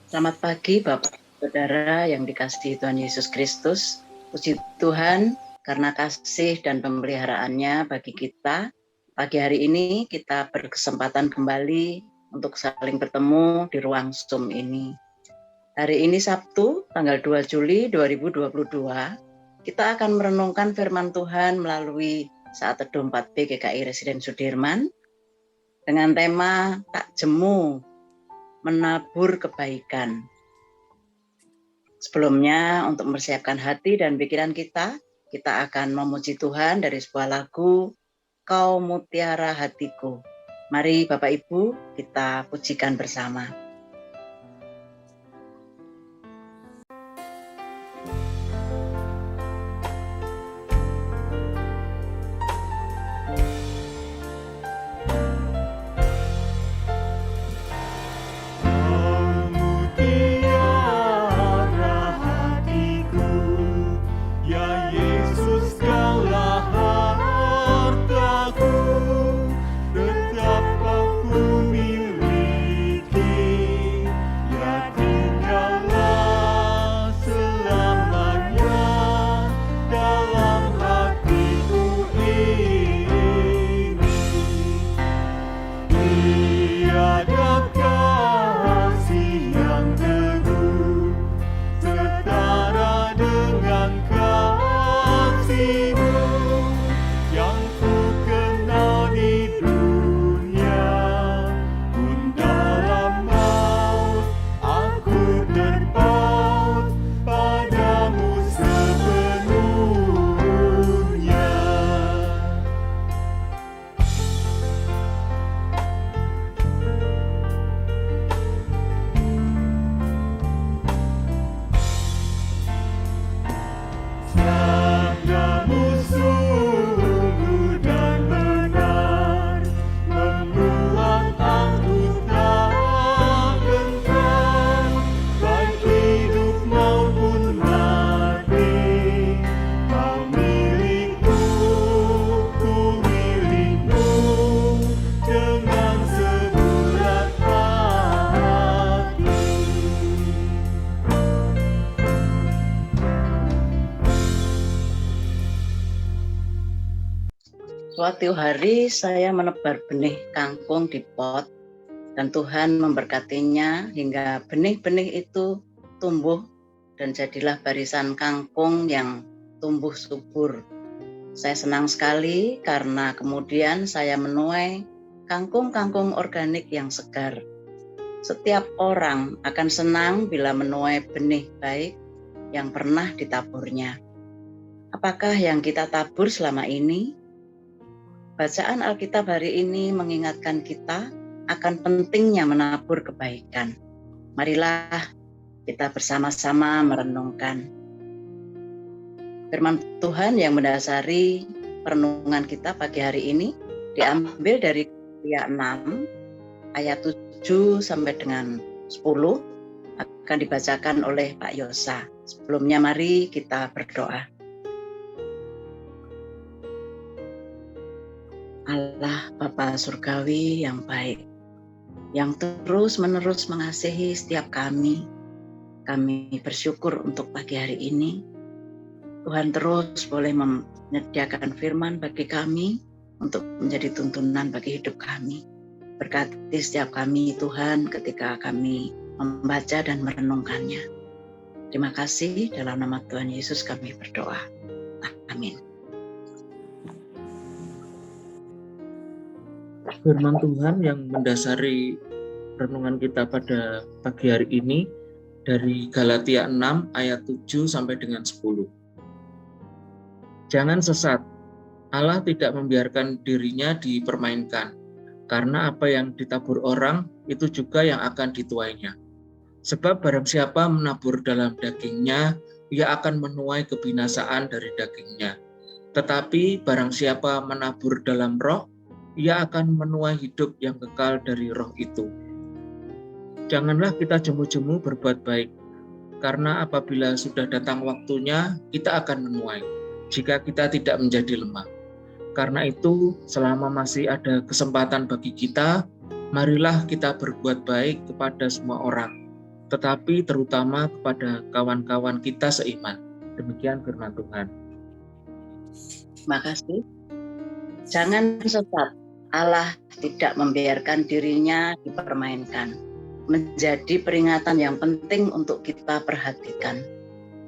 Selamat pagi Bapak Saudara yang dikasihi Tuhan Yesus Kristus. Puji Tuhan karena kasih dan pemeliharaannya bagi kita. Pagi hari ini kita berkesempatan kembali untuk saling bertemu di ruang Zoom ini. Hari ini Sabtu tanggal 2 Juli 2022, kita akan merenungkan firman Tuhan melalui Saat Teduh 4B GKI Residen Sudirman dengan tema Tak Jemu Menabur Kebaikan. Sebelumnya, untuk mempersiapkan hati dan pikiran kita akan memuji Tuhan dari sebuah lagu, Kau Mutiara Hatiku. Mari Bapak Ibu, kita pujikan bersama. Suatu hari saya menebar benih kangkung di pot dan Tuhan memberkatinya hingga benih-benih itu tumbuh dan jadilah barisan kangkung yang tumbuh subur. Saya senang sekali karena kemudian saya menuai kangkung-kangkung organik yang segar. Setiap orang akan senang bila menuai benih baik yang pernah ditaburnya. Apakah yang kita tabur selama ini? Bacaan Alkitab hari ini mengingatkan kita akan pentingnya menabur kebaikan. Marilah kita bersama-sama merenungkan firman Tuhan yang mendasari perenungan kita pagi hari ini diambil dari Galatia 6 ayat 7 sampai dengan 10 akan dibacakan oleh Pak Yosa. Sebelumnya mari kita berdoa. Allah Bapa Surgawi yang baik, yang terus-menerus mengasihi setiap kami bersyukur untuk pagi hari ini. Tuhan terus boleh menyediakan firman bagi kami untuk menjadi tuntunan bagi hidup kami. Berkati setiap kami Tuhan ketika kami membaca dan merenungkannya. Terima kasih, dalam nama Tuhan Yesus kami berdoa. Amin. Firman Tuhan yang mendasari renungan kita pada pagi hari ini dari Galatia 6 ayat 7 sampai dengan 10. Jangan sesat, Allah tidak membiarkan dirinya dipermainkan, karena apa yang ditabur orang itu juga yang akan dituainya. Sebab barang siapa menabur dalam dagingnya, ia akan menuai kebinasaan dari dagingnya. Tetapi barang siapa menabur dalam roh, ia akan menuai hidup yang kekal dari roh itu. Janganlah kita jemu-jemu berbuat baik, karena apabila sudah datang waktunya, kita akan menuai, jika kita tidak menjadi lemah. Karena itu, selama masih ada kesempatan bagi kita, marilah kita berbuat baik kepada semua orang. tetapi terutama kepada kawan-kawan kita seiman. Demikian firman Tuhan. Makasih. Jangan sesat. Allah tidak membiarkan dirinya dipermainkan. Menjadi peringatan yang penting untuk kita perhatikan.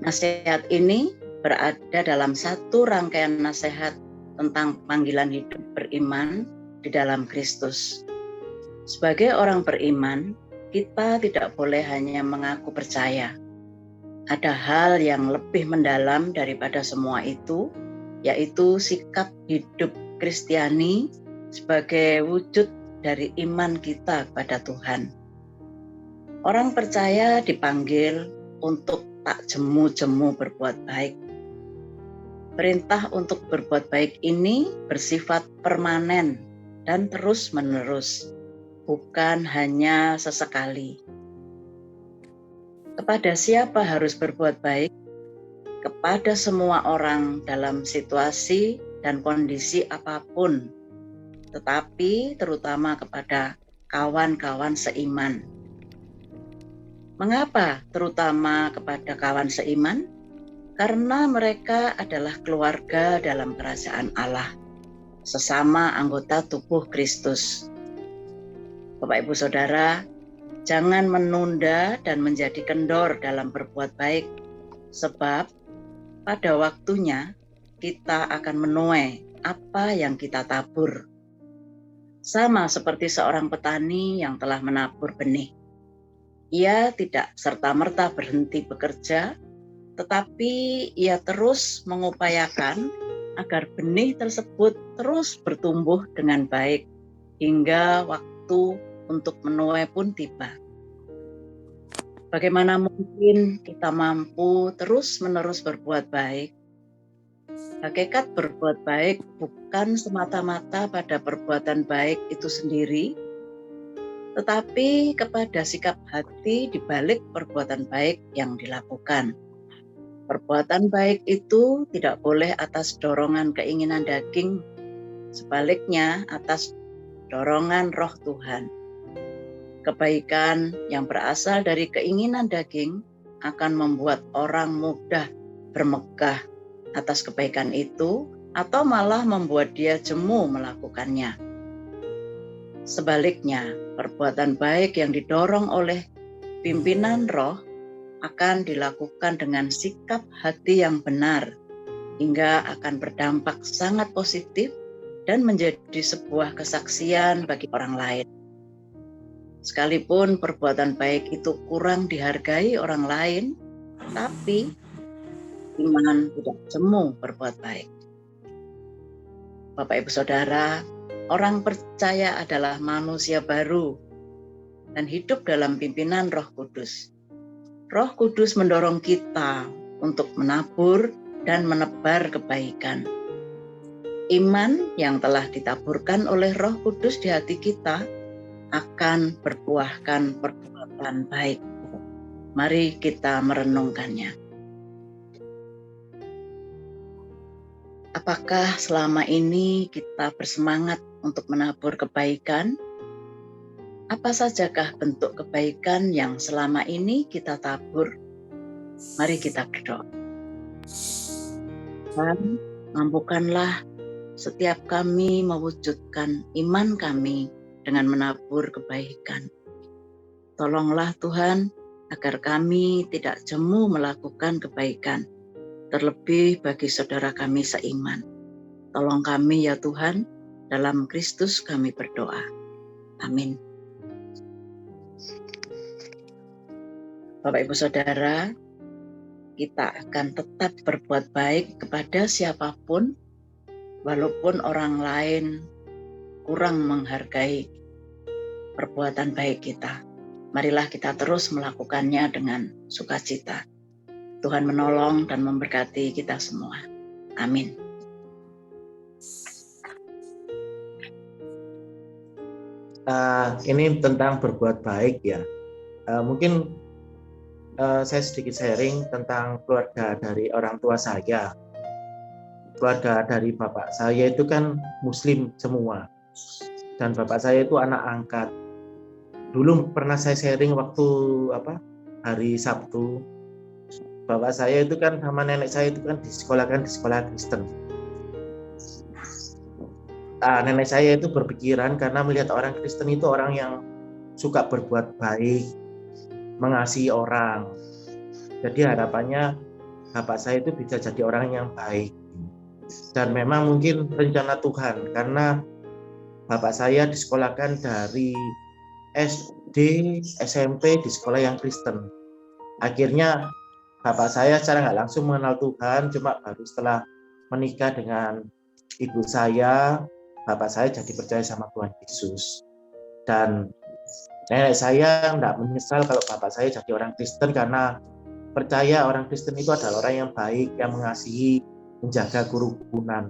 Nasihat ini berada dalam satu rangkaian nasihat tentang panggilan hidup beriman di dalam Kristus. Sebagai orang beriman, kita tidak boleh hanya mengaku percaya. Ada hal yang lebih mendalam daripada semua itu, yaitu sikap hidup Kristiani sebagai wujud dari iman kita kepada Tuhan. Orang percaya dipanggil untuk tak jemu-jemu berbuat baik. Perintah untuk berbuat baik ini bersifat permanen dan terus-menerus, bukan hanya sesekali. Kepada siapa harus berbuat baik? Kepada semua orang dalam situasi dan kondisi apapun, tetapi terutama kepada kawan-kawan seiman. Mengapa terutama kepada kawan seiman? Karena mereka adalah keluarga dalam kerajaan Allah, sesama anggota tubuh Kristus. Bapak Ibu Saudara, jangan menunda dan menjadi kendor dalam berbuat baik, sebab pada waktunya kita akan menuai apa yang kita tabur. Sama seperti seorang petani yang telah menabur benih. Ia tidak serta-merta berhenti bekerja, tetapi ia terus mengupayakan agar benih tersebut terus bertumbuh dengan baik hingga waktu untuk menuai pun tiba. Bagaimana mungkin kita mampu terus-menerus berbuat baik? Hakikat berbuat baik bukan semata-mata pada perbuatan baik itu sendiri, tetapi kepada sikap hati di balik perbuatan baik yang dilakukan. Perbuatan baik itu tidak boleh atas dorongan keinginan daging, sebaliknya atas dorongan Roh Tuhan. Kebaikan yang berasal dari keinginan daging akan membuat orang mudah bermegah atas kebaikan itu atau malah membuat dia jemu melakukannya. Sebaliknya, perbuatan baik yang didorong oleh pimpinan roh akan dilakukan dengan sikap hati yang benar hingga akan berdampak sangat positif dan menjadi sebuah kesaksian bagi orang lain. Sekalipun perbuatan baik itu kurang dihargai orang lain, tapi iman tidak jemu berbuat baik. Bapak Ibu Saudara, orang percaya adalah manusia baru dan hidup dalam pimpinan Roh Kudus. Roh Kudus mendorong kita untuk menabur dan menebar kebaikan. Iman yang telah ditaburkan oleh Roh Kudus di hati kita akan berbuahkan perbuatan baik. Mari kita merenungkannya. Apakah selama ini kita bersemangat untuk menabur kebaikan? Apa sajakah bentuk kebaikan yang selama ini kita tabur? Mari kita berdoa. Tuhan, mampukanlah setiap kami mewujudkan iman kami dengan menabur kebaikan. Tolonglah Tuhan agar kami tidak jemu melakukan kebaikan, terlebih bagi saudara kami seiman. Tolong kami ya Tuhan, dalam Kristus kami berdoa. Amin. Bapak Ibu Saudara, kita akan tetap berbuat baik kepada siapapun, walaupun orang lain kurang menghargai perbuatan baik kita. Marilah kita terus melakukannya dengan sukacita. Tuhan menolong dan memberkati kita semua. Amin. Ini tentang berbuat baik ya. Mungkin saya sedikit sharing tentang keluarga dari orang tua saya. Keluarga dari bapak saya itu kan Muslim semua. Dan bapak saya itu anak angkat. Dulu pernah saya sharing waktu hari Sabtu. Bapak saya itu kan sama nenek saya itu kan disekolahkan di sekolah Kristen. Nenek saya itu berpikiran karena melihat orang Kristen itu orang yang suka berbuat baik, mengasihi orang. Jadi harapannya bapak saya itu bisa jadi orang yang baik. Dan memang mungkin rencana Tuhan karena bapak saya disekolahkan dari SD, SMP di sekolah yang Kristen. Akhirnya bapak saya secara nggak langsung mengenal Tuhan, cuma baru setelah menikah dengan ibu saya, bapak saya jadi percaya sama Tuhan Yesus. Dan nenek saya nggak menyesal kalau bapak saya jadi orang Kristen karena percaya orang Kristen itu adalah orang yang baik, yang mengasihi, menjaga kerukunan.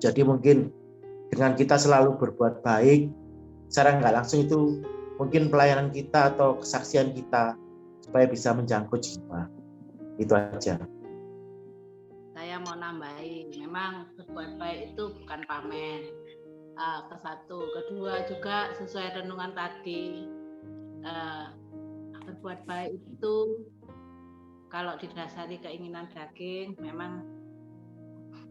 Jadi mungkin dengan kita selalu berbuat baik, secara nggak langsung itu mungkin pelayanan kita atau kesaksian kita supaya bisa menjangkau jiwa. Itu aja. Saya mau nambahin, memang berbuat baik itu bukan pamer. Kesatu, kedua juga sesuai renungan tadi, berbuat baik itu kalau didasari keinginan daging, memang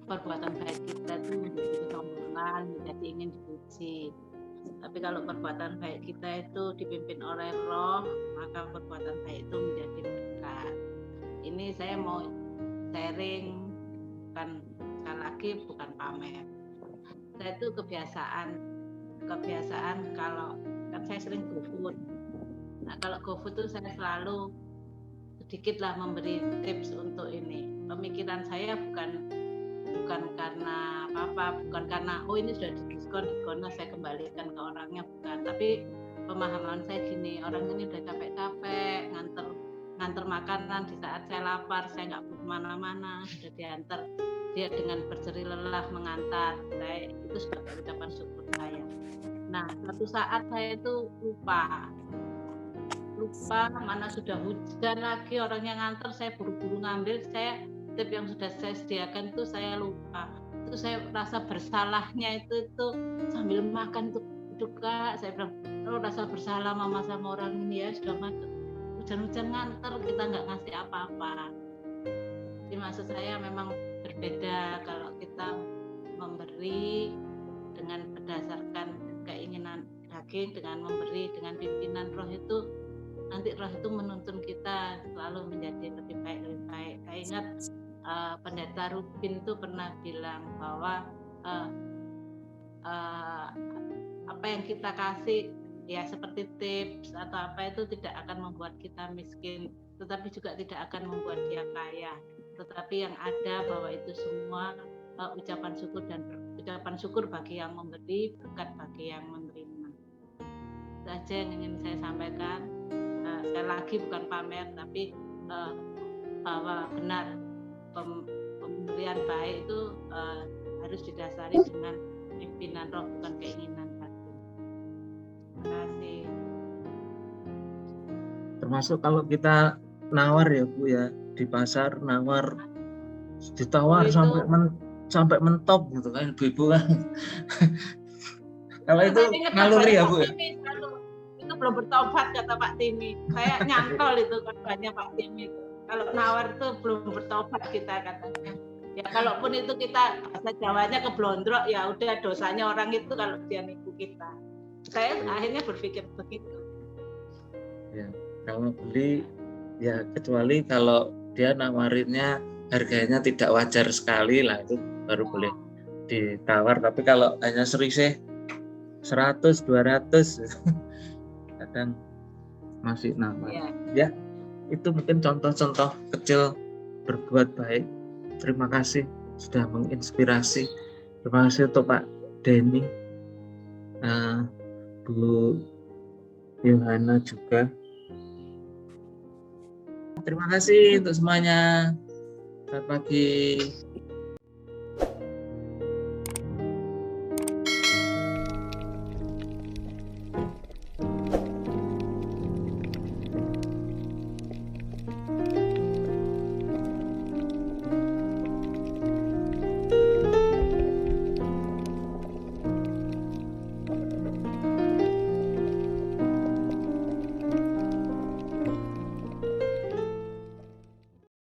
perbuatan baik kita itu menjadi kesombongan, menjadi ingin dipuji. Tapi kalau perbuatan baik kita itu dipimpin oleh Roh, maka perbuatan baik itu menjadi berkat. Ini saya mau sharing, bukan sekali lagi bukan pamer. Saya itu kebiasaan kalau kan saya sering GoFood. Nah kalau GoFood itu saya selalu sedikitlah memberi tips untuk ini. Pemikiran saya bukan karena apa-apa, bukan karena oh ini sudah didiskon saya kembalikan ke orangnya, bukan. Tapi pemahaman saya gini, orang ini udah capek-capek nganter makanan di saat saya lapar, saya nggak perlu kemana-mana, sudah diantar. Dia dengan berjerih lelah mengantar, saya itu sebagai ucapan syukur saya. Nah, suatu saat saya itu lupa mana sudah hujan lagi, orangnya nganter, saya buru-buru ngambil, saya tip yang sudah saya sediakan itu saya lupa. Itu saya rasa bersalahnya itu sambil makan itu Kak, saya bilang, rasa bersalah mama sama orang ini ya, sudah makan hujan-hujan nganter, kita nggak ngasih apa-apa. Jadi maksud saya memang berbeda kalau kita memberi dengan berdasarkan keinginan daging, dengan memberi dengan pimpinan Roh itu, nanti Roh itu menuntun kita selalu menjadi lebih baik. Saya ingat Pendeta Rubin itu pernah bilang bahwa apa yang kita kasih ya seperti tips atau apa itu tidak akan membuat kita miskin, tetapi juga tidak akan membuat dia kaya. Tetapi yang ada bahwa itu semua ucapan syukur bagi yang memberi, berkat bagi yang menerima. Itu aja yang ingin saya sampaikan. Sekali lagi bukan pamer, tapi bahwa benar pemberian baik itu harus didasari dengan pimpinan Roh, bukan keinginan hati. Terima kasih. Termasuk kalau kita nawar ya Bu ya, di pasar nawar, ditawar sampai mentok gitu kan ibu-ibu kan. Kalau itu naluri ya Bu ya. Itu belum bertobat kata Pak Timi. Saya nyantol itu korbannya Pak Timi. Kalau nawar itu belum bertobat kita katanya. Ya kalaupun itu kita bahasa Jawanya keblondrok, ya udah dosanya orang itu kalau dia nipu kita. Saya akhirnya berpikir begitu. Ya, kalau beli ya kecuali kalau dia nawarinnya harganya tidak wajar sekali lah, itu baru boleh ditawar. Tapi kalau hanya selisih 100, 200 kadang masih nawar. Ya, itu mungkin contoh-contoh kecil berbuat baik. Terima kasih sudah menginspirasi. Terima kasih untuk Pak Denny, Bu Yohana juga. Terima kasih untuk semuanya. Selamat pagi.